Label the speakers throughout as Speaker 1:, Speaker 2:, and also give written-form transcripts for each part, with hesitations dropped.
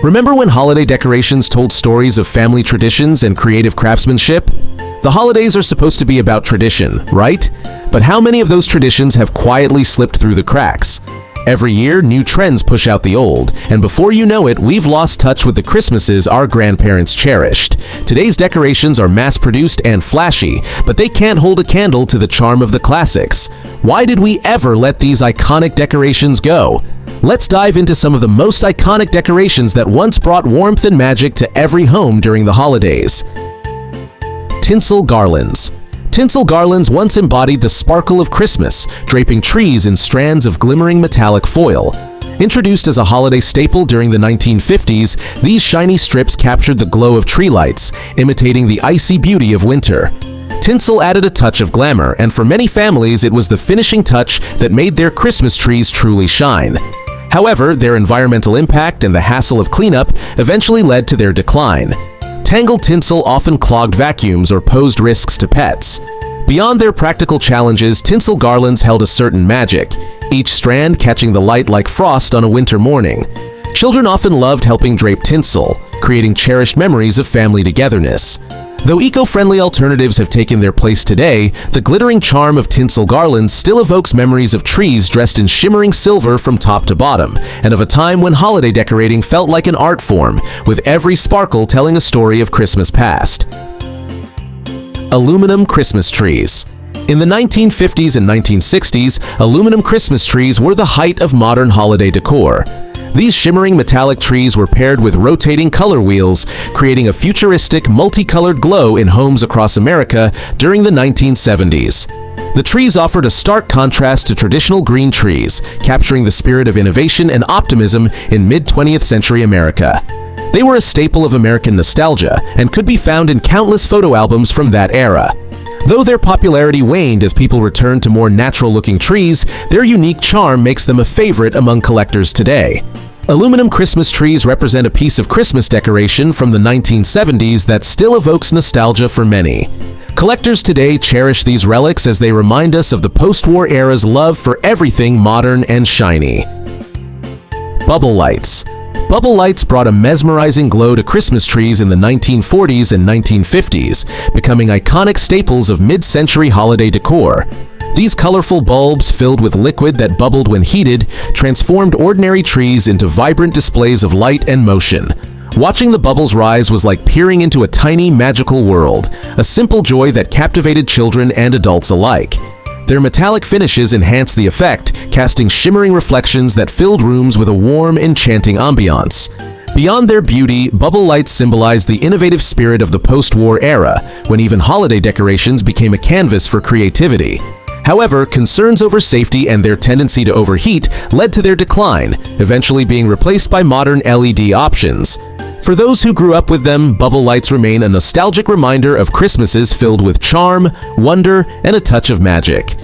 Speaker 1: Remember when holiday decorations told stories of family traditions and creative craftsmanship? The holidays are supposed to be about tradition, right? But how many of those traditions have quietly slipped through the cracks? Every year, new trends push out the old, and before you know it, we've lost touch with the Christmases our grandparents cherished. Today's decorations are mass-produced and flashy, but they can't hold a candle to the charm of the classics. Why did we ever let these iconic decorations go? Let's dive into some of the most iconic decorations that once brought warmth and magic to every home during the holidays. Tinsel Garlands. Tinsel garlands once embodied the sparkle of Christmas, draping trees in strands of glimmering metallic foil. Introduced as a holiday staple during the 1950s, these shiny strips captured the glow of tree lights, imitating the icy beauty of winter. Tinsel added a touch of glamour, and for many families it was the finishing touch that made their Christmas trees truly shine. However, their environmental impact and the hassle of cleanup eventually led to their decline. Tangled tinsel often clogged vacuums or posed risks to pets. Beyond their practical challenges, tinsel garlands held a certain magic, each strand catching the light like frost on a winter morning. Children often loved helping drape tinsel, creating cherished memories of family togetherness. Though eco-friendly alternatives have taken their place today, the glittering charm of tinsel garlands still evokes memories of trees dressed in shimmering silver from top to bottom, and of a time when holiday decorating felt like an art form, with every sparkle telling a story of Christmas past. Aluminum Christmas trees. In the 1950s and 1960s, aluminum Christmas trees were the height of modern holiday decor. These shimmering metallic trees were paired with rotating color wheels, creating a futuristic, multicolored glow in homes across America during the 1970s. The trees offered a stark contrast to traditional green trees, capturing the spirit of innovation and optimism in mid-20th century America. They were a staple of American nostalgia and could be found in countless photo albums from that era. Though their popularity waned as people returned to more natural-looking trees, their unique charm makes them a favorite among collectors today. Aluminum Christmas trees represent a piece of Christmas decoration from the 1970s that still evokes nostalgia for many. Collectors today cherish these relics as they remind us of the post-war era's love for everything modern and shiny. Bubble lights. Bubble lights brought a mesmerizing glow to Christmas trees in the 1940s and 1950s, becoming iconic staples of mid-century holiday decor. These colorful bulbs, filled with liquid that bubbled when heated, transformed ordinary trees into vibrant displays of light and motion. Watching the bubbles rise was like peering into a tiny, magical world, a simple joy that captivated children and adults alike. Their metallic finishes enhanced the effect, casting shimmering reflections that filled rooms with a warm, enchanting ambiance. Beyond their beauty, bubble lights symbolized the innovative spirit of the post-war era, when even holiday decorations became a canvas for creativity. However, concerns over safety and their tendency to overheat led to their decline, eventually being replaced by modern LED options. For those who grew up with them, bubble lights remain a nostalgic reminder of Christmases filled with charm, wonder, and a touch of magic.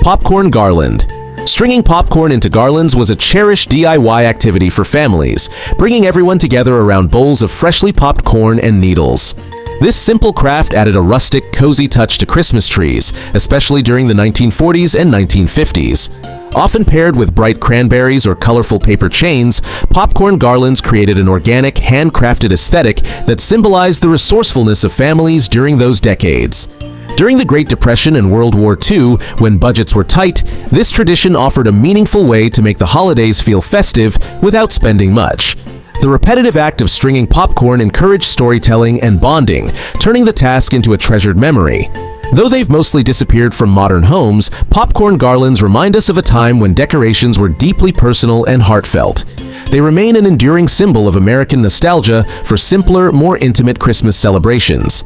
Speaker 1: Popcorn garland. Stringing popcorn into garlands was a cherished DIY activity for families, bringing everyone together around bowls of freshly popped corn and needles. This simple craft added a rustic, cozy touch to Christmas trees, especially during the 1940s and 1950s. Often paired with bright cranberries or colorful paper chains, popcorn garlands created an organic, handcrafted aesthetic that symbolized the resourcefulness of families during those decades. During the Great Depression and World War II, when budgets were tight, this tradition offered a meaningful way to make the holidays feel festive without spending much. The repetitive act of stringing popcorn encouraged storytelling and bonding, turning the task into a treasured memory. Though they've mostly disappeared from modern homes, popcorn garlands remind us of a time when decorations were deeply personal and heartfelt. They remain an enduring symbol of American nostalgia for simpler, more intimate Christmas celebrations.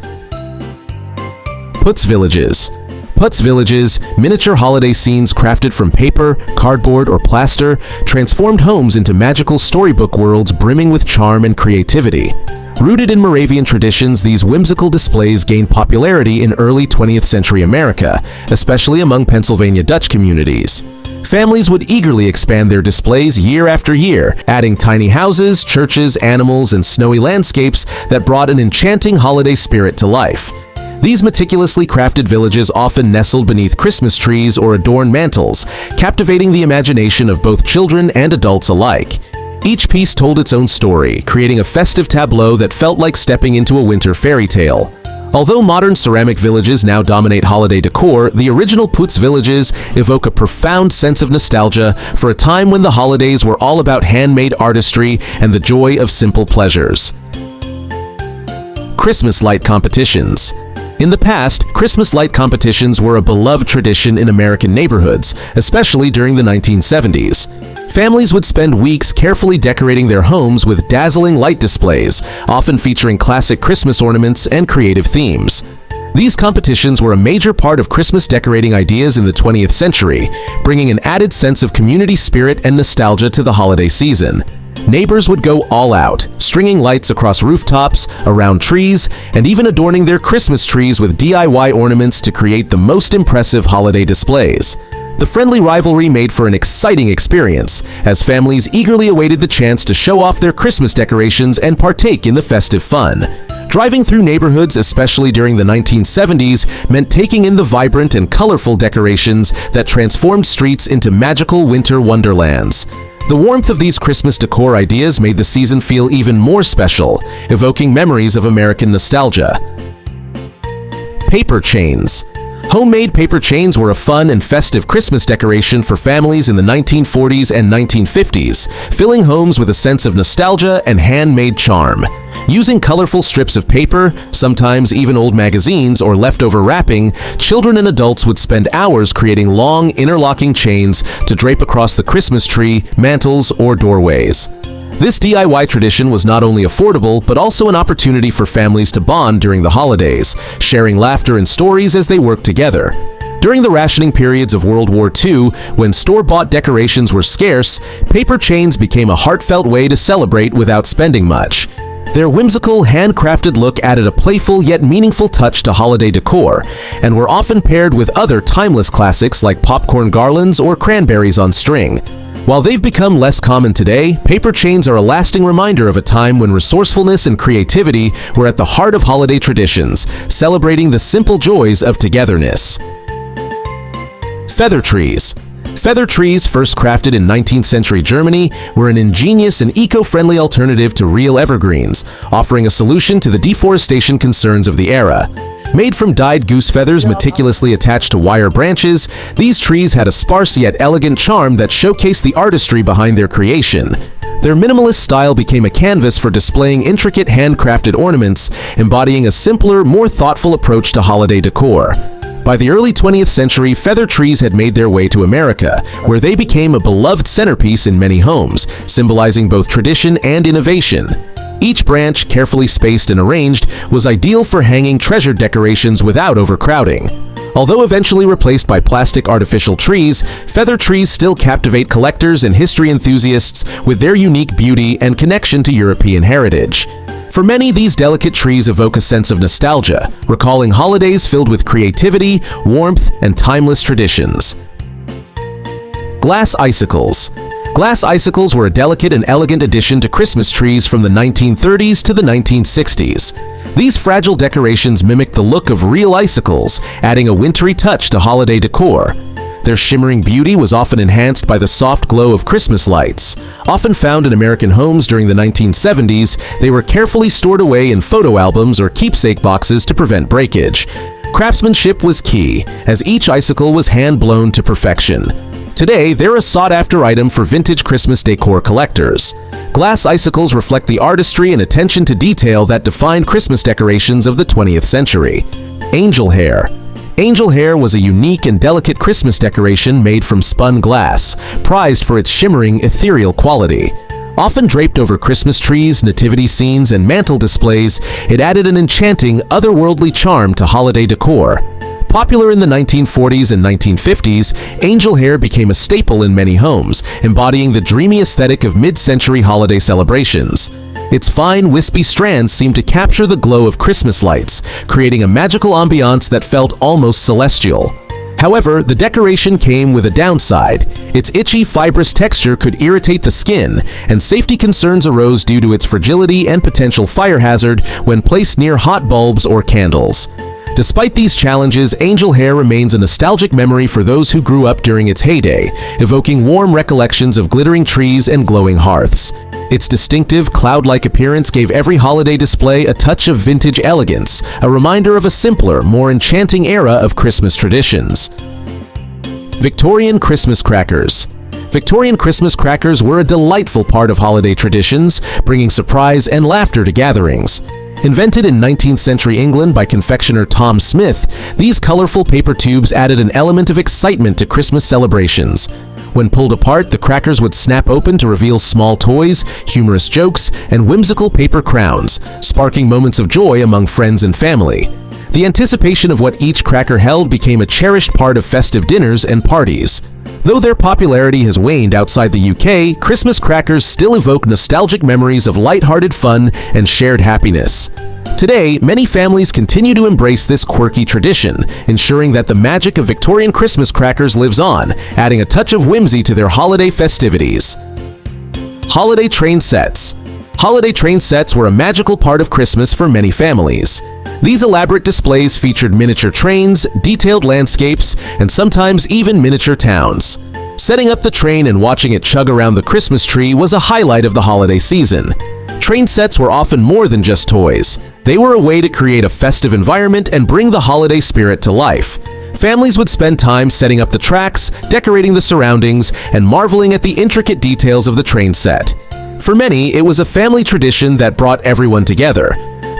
Speaker 1: Putz Villages. Putz Villages, miniature holiday scenes crafted from paper, cardboard, or plaster, transformed homes into magical storybook worlds brimming with charm and creativity. Rooted in Moravian traditions, these whimsical displays gained popularity in early 20th century America, especially among Pennsylvania Dutch communities. Families would eagerly expand their displays year after year, adding tiny houses, churches, animals, and snowy landscapes that brought an enchanting holiday spirit to life. These meticulously crafted villages often nestled beneath Christmas trees or adorned mantels, captivating the imagination of both children and adults alike. Each piece told its own story, creating a festive tableau that felt like stepping into a winter fairy tale. Although modern ceramic villages now dominate holiday decor, the original Putz Villages evoke a profound sense of nostalgia for a time when the holidays were all about handmade artistry and the joy of simple pleasures. Christmas light competitions. In the past, Christmas light competitions were a beloved tradition in American neighborhoods, especially during the 1970s. Families would spend weeks carefully decorating their homes with dazzling light displays, often featuring classic Christmas ornaments and creative themes. These competitions were a major part of Christmas decorating ideas in the 20th century, bringing an added sense of community spirit and nostalgia to the holiday season. Neighbors would go all out, stringing lights across rooftops, around trees, and even adorning their Christmas trees with DIY ornaments to create the most impressive holiday displays. The friendly rivalry made for an exciting experience, as families eagerly awaited the chance to show off their Christmas decorations and partake in the festive fun. Driving through neighborhoods, especially during the 1970s, meant taking in the vibrant and colorful decorations that transformed streets into magical winter wonderlands. The warmth of these Christmas decor ideas made the season feel even more special, evoking memories of American nostalgia. Paper chains. Homemade paper chains were a fun and festive Christmas decoration for families in the 1940s and 1950s, filling homes with a sense of nostalgia and handmade charm. Using colorful strips of paper, sometimes even old magazines or leftover wrapping, children and adults would spend hours creating long, interlocking chains to drape across the Christmas tree, mantels, or doorways. This DIY tradition was not only affordable, but also an opportunity for families to bond during the holidays, sharing laughter and stories as they worked together. During the rationing periods of World War II, when store-bought decorations were scarce, paper chains became a heartfelt way to celebrate without spending much. Their whimsical, handcrafted look added a playful yet meaningful touch to holiday decor, and were often paired with other timeless classics like popcorn garlands or cranberries on string. While they've become less common today, paper chains are a lasting reminder of a time when resourcefulness and creativity were at the heart of holiday traditions, celebrating the simple joys of togetherness. Feather trees. Feather trees, first crafted in 19th century Germany, were an ingenious and eco-friendly alternative to real evergreens, offering a solution to the deforestation concerns of the era. Made from dyed goose feathers meticulously attached to wire branches, these trees had a sparse yet elegant charm that showcased the artistry behind their creation. Their minimalist style became a canvas for displaying intricate handcrafted ornaments, embodying a simpler, more thoughtful approach to holiday decor. By the early 20th century, feather trees had made their way to America, where they became a beloved centerpiece in many homes, symbolizing both tradition and innovation. Each branch, carefully spaced and arranged, was ideal for hanging treasured decorations without overcrowding. Although eventually replaced by plastic artificial trees, feather trees still captivate collectors and history enthusiasts with their unique beauty and connection to European heritage. For many, these delicate trees evoke a sense of nostalgia, recalling holidays filled with creativity, warmth, and timeless traditions. Glass icicles. Glass icicles were a delicate and elegant addition to Christmas trees from the 1930s to the 1960s. These fragile decorations mimicked the look of real icicles, adding a wintry touch to holiday decor. Their shimmering beauty was often enhanced by the soft glow of Christmas lights. Often found in American homes during the 1970s, they were carefully stored away in photo albums or keepsake boxes to prevent breakage. Craftsmanship was key, as each icicle was hand-blown to perfection. Today, they're a sought-after item for vintage Christmas decor collectors. Glass icicles reflect the artistry and attention to detail that defined Christmas decorations of the 20th century. Angel hair. Angel hair was a unique and delicate Christmas decoration made from spun glass, prized for its shimmering, ethereal quality. Often draped over Christmas trees, nativity scenes, and mantle displays, it added an enchanting, otherworldly charm to holiday decor. Popular in the 1940s and 1950s, angel hair became a staple in many homes, embodying the dreamy aesthetic of mid-century holiday celebrations. Its fine, wispy strands seemed to capture the glow of Christmas lights, creating a magical ambiance that felt almost celestial. However, the decoration came with a downside. Its itchy, fibrous texture could irritate the skin, and safety concerns arose due to its fragility and potential fire hazard when placed near hot bulbs or candles. Despite these challenges, angel hair remains a nostalgic memory for those who grew up during its heyday, evoking warm recollections of glittering trees and glowing hearths. Its distinctive, cloud-like appearance gave every holiday display a touch of vintage elegance, a reminder of a simpler, more enchanting era of Christmas traditions. Victorian Christmas crackers. Victorian Christmas crackers were a delightful part of holiday traditions, bringing surprise and laughter to gatherings. Invented in 19th century England by confectioner Tom Smith, these colorful paper tubes added an element of excitement to Christmas celebrations. When pulled apart, the crackers would snap open to reveal small toys, humorous jokes, and whimsical paper crowns, sparking moments of joy among friends and family. The anticipation of what each cracker held became a cherished part of festive dinners and parties. Though their popularity has waned outside the UK, Christmas crackers still evoke nostalgic memories of light-hearted fun and shared happiness. Today, many families continue to embrace this quirky tradition, ensuring that the magic of Victorian Christmas crackers lives on, adding a touch of whimsy to their holiday festivities. Holiday train sets. Holiday train sets were a magical part of Christmas for many families. These elaborate displays featured miniature trains, detailed landscapes, and sometimes even miniature towns. Setting up the train and watching it chug around the Christmas tree was a highlight of the holiday season. Train sets were often more than just toys. They were a way to create a festive environment and bring the holiday spirit to life. Families would spend time setting up the tracks, decorating the surroundings, and marveling at the intricate details of the train set. For many, it was a family tradition that brought everyone together.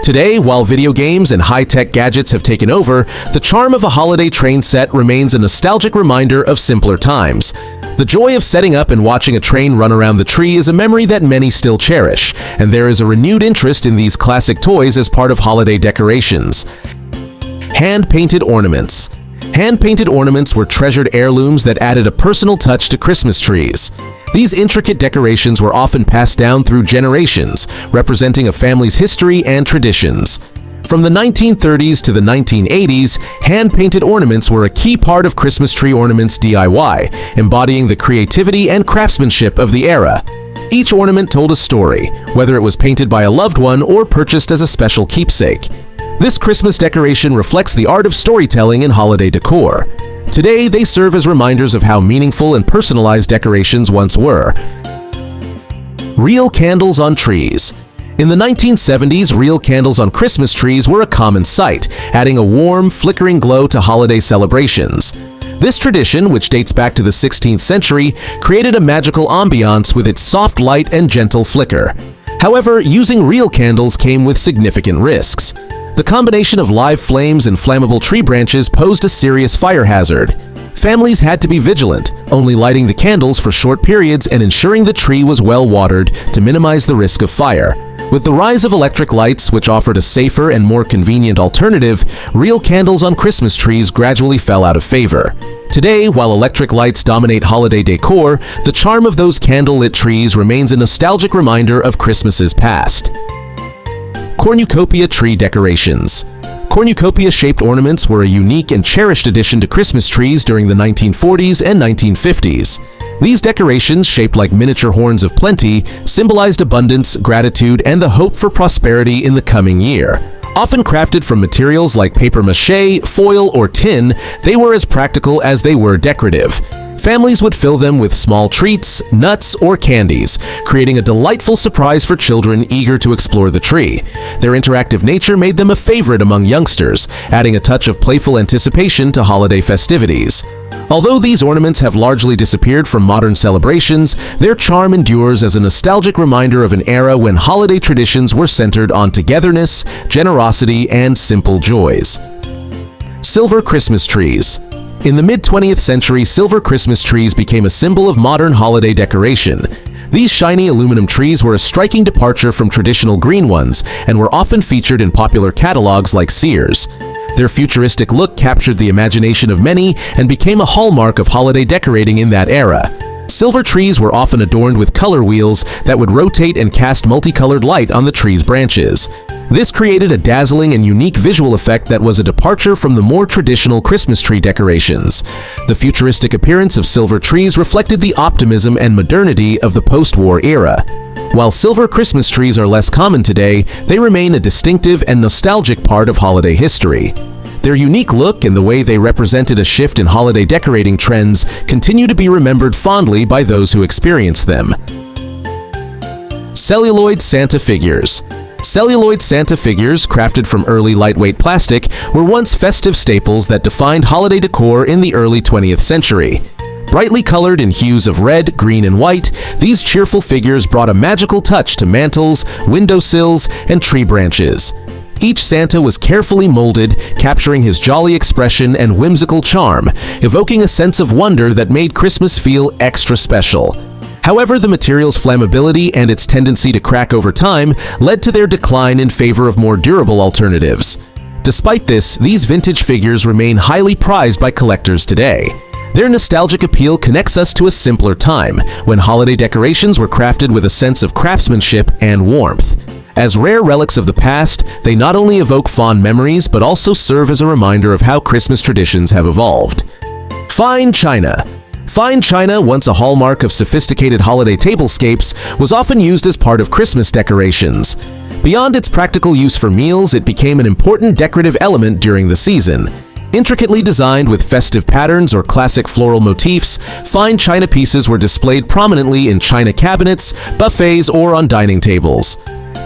Speaker 1: Today, while video games and high-tech gadgets have taken over, the charm of a holiday train set remains a nostalgic reminder of simpler times. The joy of setting up and watching a train run around the tree is a memory that many still cherish, and there is a renewed interest in these classic toys as part of holiday decorations. Hand-painted ornaments. Hand-painted ornaments were treasured heirlooms that added a personal touch to Christmas trees. These intricate decorations were often passed down through generations, representing a family's history and traditions. From the 1930s to the 1980s, hand-painted ornaments were a key part of Christmas tree ornaments DIY, embodying the creativity and craftsmanship of the era. Each ornament told a story, whether it was painted by a loved one or purchased as a special keepsake. This Christmas decoration reflects the art of storytelling in holiday decor. Today, they serve as reminders of how meaningful and personalized decorations once were. Real candles on trees. In the 1970s, real candles on Christmas trees were a common sight, adding a warm, flickering glow to holiday celebrations. This tradition, which dates back to the 16th century, created a magical ambiance with its soft light and gentle flicker. However, using real candles came with significant risks. The combination of live flames and flammable tree branches posed a serious fire hazard. Families had to be vigilant, only lighting the candles for short periods and ensuring the tree was well watered to minimize the risk of fire. With the rise of electric lights, which offered a safer and more convenient alternative, real candles on Christmas trees gradually fell out of favor. Today, while electric lights dominate holiday decor, the charm of those candle-lit trees remains a nostalgic reminder of Christmas's past. Cornucopia tree decorations. Cornucopia-shaped ornaments were a unique and cherished addition to Christmas trees during the 1940s and 1950s. These decorations, shaped like miniature horns of plenty, symbolized abundance, gratitude, and the hope for prosperity in the coming year. Often crafted from materials like papier-mâché, foil, or tin, they were as practical as they were decorative. Families would fill them with small treats, nuts, or candies, creating a delightful surprise for children eager to explore the tree. Their interactive nature made them a favorite among youngsters, adding a touch of playful anticipation to holiday festivities. Although these ornaments have largely disappeared from modern celebrations, their charm endures as a nostalgic reminder of an era when holiday traditions were centered on togetherness, generosity, and simple joys. Silver Christmas trees. In the mid-20th century, silver Christmas trees became a symbol of modern holiday decoration. These shiny aluminum trees were a striking departure from traditional green ones and were often featured in popular catalogs like Sears. Their futuristic look captured the imagination of many and became a hallmark of holiday decorating in that era. Silver trees were often adorned with color wheels that would rotate and cast multicolored light on the tree's branches. This created a dazzling and unique visual effect that was a departure from the more traditional Christmas tree decorations. The futuristic appearance of silver trees reflected the optimism and modernity of the post-war era. While silver Christmas trees are less common today, they remain a distinctive and nostalgic part of holiday history. Their unique look and the way they represented a shift in holiday decorating trends continue to be remembered fondly by those who experienced them. Celluloid Santa figures. Celluloid Santa figures, crafted from early lightweight plastic, were once festive staples that defined holiday decor in the early 20th century. Brightly colored in hues of red, green, and white, these cheerful figures brought a magical touch to mantels, windowsills, and tree branches. Each Santa was carefully molded, capturing his jolly expression and whimsical charm, evoking a sense of wonder that made Christmas feel extra special. However, the material's flammability and its tendency to crack over time led to their decline in favor of more durable alternatives. Despite this, these vintage figures remain highly prized by collectors today. Their nostalgic appeal connects us to a simpler time, when holiday decorations were crafted with a sense of craftsmanship and warmth. As rare relics of the past, they not only evoke fond memories but also serve as a reminder of how Christmas traditions have evolved. Fine china. Fine china, once a hallmark of sophisticated holiday tablescapes, was often used as part of Christmas decorations. Beyond its practical use for meals, it became an important decorative element during the season. Intricately designed with festive patterns or classic floral motifs, fine china pieces were displayed prominently in china cabinets, buffets, or on dining tables.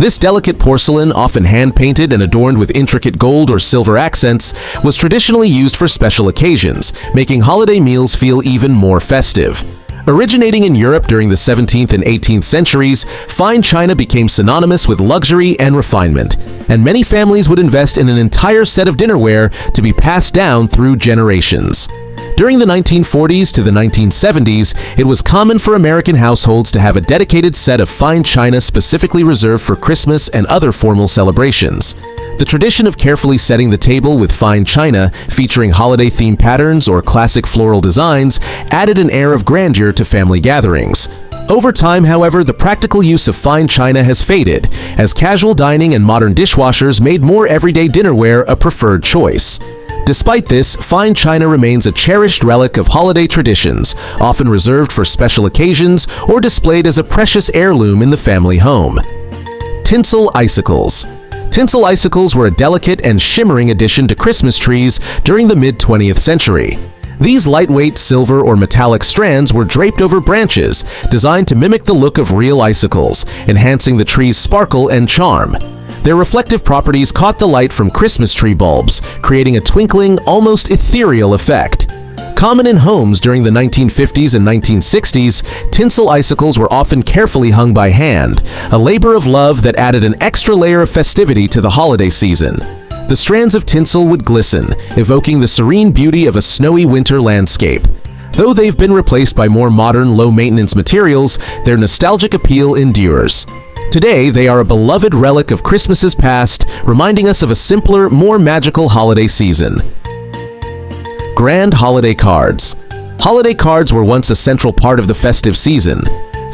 Speaker 1: This delicate porcelain, often hand-painted and adorned with intricate gold or silver accents, was traditionally used for special occasions, making holiday meals feel even more festive. Originating in Europe during the 17th and 18th centuries, fine china became synonymous with luxury and refinement, and many families would invest in an entire set of dinnerware to be passed down through generations. During the 1940s to the 1970s, it was common for American households to have a dedicated set of fine china specifically reserved for Christmas and other formal celebrations. The tradition of carefully setting the table with fine china, featuring holiday-themed patterns or classic floral designs, added an air of grandeur to family gatherings. Over time, however, the practical use of fine china has faded, as casual dining and modern dishwashers made more everyday dinnerware a preferred choice. Despite this, fine china remains a cherished relic of holiday traditions, often reserved for special occasions or displayed as a precious heirloom in the family home. Tinsel Icicles. Tinsel icicles were a delicate and shimmering addition to Christmas trees during the mid-20th century. These lightweight silver or metallic strands were draped over branches, designed to mimic the look of real icicles, enhancing the tree's sparkle and charm. Their reflective properties caught the light from Christmas tree bulbs, creating a twinkling, almost ethereal effect. Common in homes during the 1950s and 1960s, tinsel icicles were often carefully hung by hand, a labor of love that added an extra layer of festivity to the holiday season. The strands of tinsel would glisten, evoking the serene beauty of a snowy winter landscape. Though they've been replaced by more modern, low-maintenance materials, their nostalgic appeal endures. Today, they are a beloved relic of Christmases past, reminding us of a simpler, more magical holiday season. Grand holiday cards. Holiday cards were once a central part of the festive season.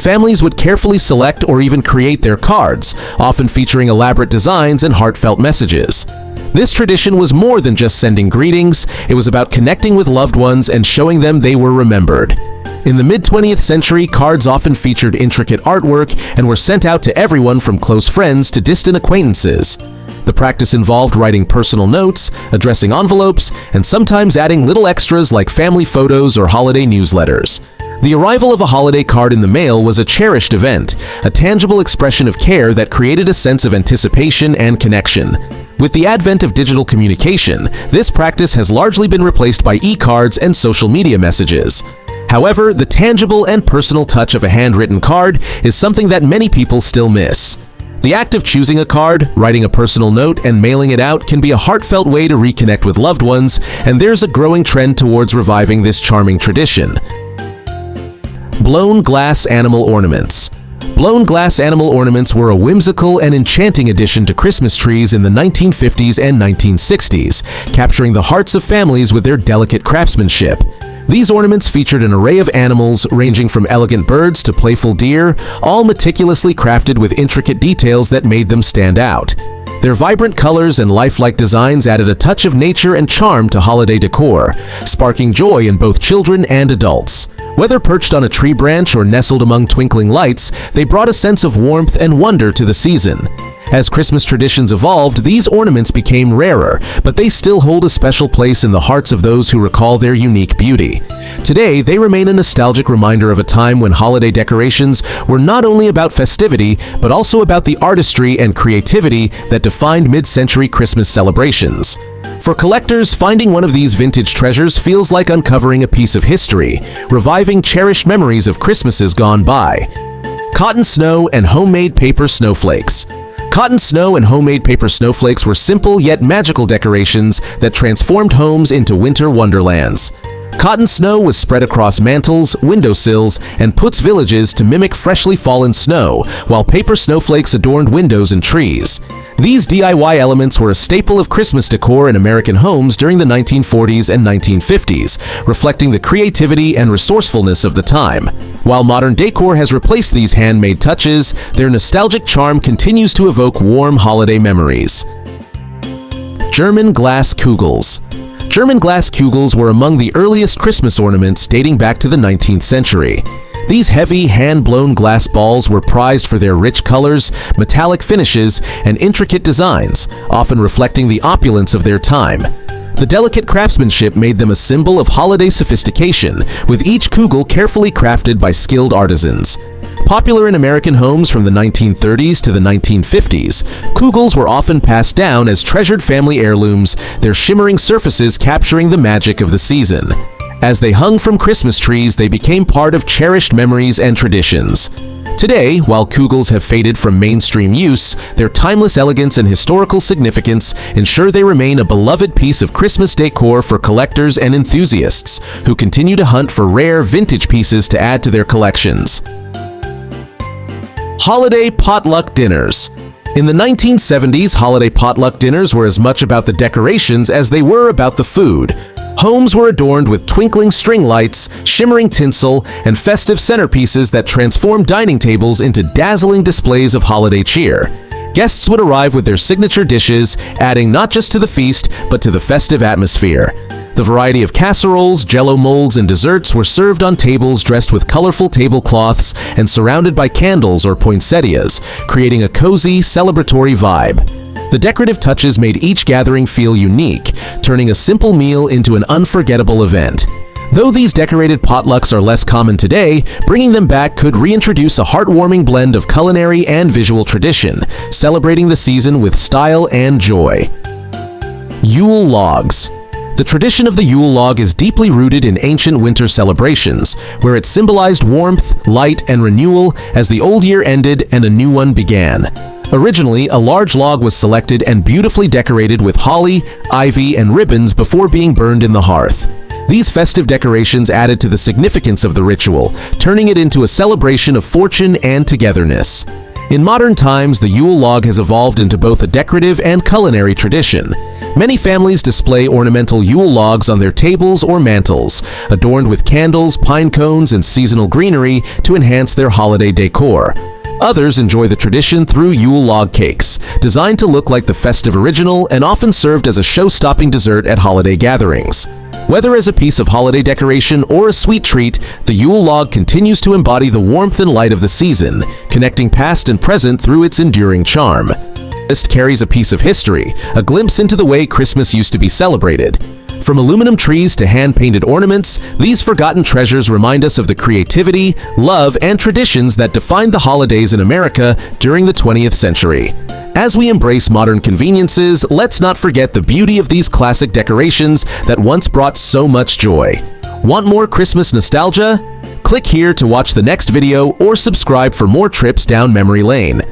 Speaker 1: Families would carefully select or even create their cards, often featuring elaborate designs and heartfelt messages. This tradition was more than just sending greetings, it was about connecting with loved ones and showing them they were remembered. In the mid-20th century, cards often featured intricate artwork and were sent out to everyone from close friends to distant acquaintances. The practice involved writing personal notes, addressing envelopes, and sometimes adding little extras like family photos or holiday newsletters. The arrival of a holiday card in the mail was a cherished event, a tangible expression of care that created a sense of anticipation and connection. With the advent of digital communication, this practice has largely been replaced by e-cards and social media messages. However, the tangible and personal touch of a handwritten card is something that many people still miss. The act of choosing a card, writing a personal note, and mailing it out can be a heartfelt way to reconnect with loved ones, and there's a growing trend towards reviving this charming tradition. Blown glass animal ornaments. Blown glass animal ornaments were a whimsical and enchanting addition to Christmas trees in the 1950s and 1960s, capturing the hearts of families with their delicate craftsmanship. These ornaments featured an array of animals ranging from elegant birds to playful deer, all meticulously crafted with intricate details that made them stand out. Their vibrant colors and lifelike designs added a touch of nature and charm to holiday decor, sparking joy in both children and adults. Whether perched on a tree branch or nestled among twinkling lights, they brought a sense of warmth and wonder to the season. As Christmas traditions evolved, these ornaments became rarer, but they still hold a special place in the hearts of those who recall their unique beauty. Today, they remain a nostalgic reminder of a time when holiday decorations were not only about festivity, but also about the artistry and creativity that defined mid-century Christmas celebrations. For collectors, finding one of these vintage treasures feels like uncovering a piece of history, reviving cherished memories of Christmases gone by. Cotton snow and homemade paper snowflakes. Cotton snow and homemade paper snowflakes were simple yet magical decorations that transformed homes into winter wonderlands. Cotton snow was spread across mantels, windowsills, and Putz Villages to mimic freshly fallen snow, while paper snowflakes adorned windows and trees. These DIY elements were a staple of Christmas decor in American homes during the 1940s and 1950s, reflecting the creativity and resourcefulness of the time. While modern decor has replaced these handmade touches, their nostalgic charm continues to evoke warm holiday memories. German glass Kugels. German glass Kugels were among the earliest Christmas ornaments dating back to the 19th century. These heavy, hand-blown glass balls were prized for their rich colors, metallic finishes, and intricate designs, often reflecting the opulence of their time. The delicate craftsmanship made them a symbol of holiday sophistication, with each Kugel carefully crafted by skilled artisans. Popular in American homes from the 1930s to the 1950s, Kugels were often passed down as treasured family heirlooms, their shimmering surfaces capturing the magic of the season. As they hung from Christmas trees, they became part of cherished memories and traditions. Today, while Kugels have faded from mainstream use, their timeless elegance and historical significance ensure they remain a beloved piece of Christmas decor for collectors and enthusiasts who continue to hunt for rare vintage pieces to add to their collections. Holiday potluck dinners. In the 1970s, holiday potluck dinners were as much about the decorations as they were about the food. Homes were adorned with twinkling string lights, shimmering tinsel, and festive centerpieces that transformed dining tables into dazzling displays of holiday cheer. Guests would arrive with their signature dishes, adding not just to the feast, but to the festive atmosphere. The variety of casseroles, jello molds, and desserts were served on tables dressed with colorful tablecloths and surrounded by candles or poinsettias, creating a cozy, celebratory vibe. The decorative touches made each gathering feel unique, turning a simple meal into an unforgettable event. Though these decorated potlucks are less common today, bringing them back could reintroduce a heartwarming blend of culinary and visual tradition, celebrating the season with style and joy. Yule logs. The tradition of the Yule log is deeply rooted in ancient winter celebrations, where it symbolized warmth, light, and renewal as the old year ended and a new one began. Originally, a large log was selected and beautifully decorated with holly, ivy, and ribbons before being burned in the hearth. These festive decorations added to the significance of the ritual, turning it into a celebration of fortune and togetherness. In modern times, the Yule log has evolved into both a decorative and culinary tradition. Many families display ornamental Yule logs on their tables or mantels, adorned with candles, pine cones, and seasonal greenery to enhance their holiday decor. Others enjoy the tradition through Yule log cakes, designed to look like the festive original and often served as a show-stopping dessert at holiday gatherings. Whether as a piece of holiday decoration or a sweet treat, the Yule log continues to embody the warmth and light of the season, connecting past and present through its enduring charm. This carries a piece of history, a glimpse into the way Christmas used to be celebrated. From aluminum trees to hand-painted ornaments, these forgotten treasures remind us of the creativity, love, and traditions that defined the holidays in America during the 20th century. As we embrace modern conveniences, let's not forget the beauty of these classic decorations that once brought so much joy. Want more Christmas nostalgia? Click here to watch the next video or subscribe for more trips down memory lane.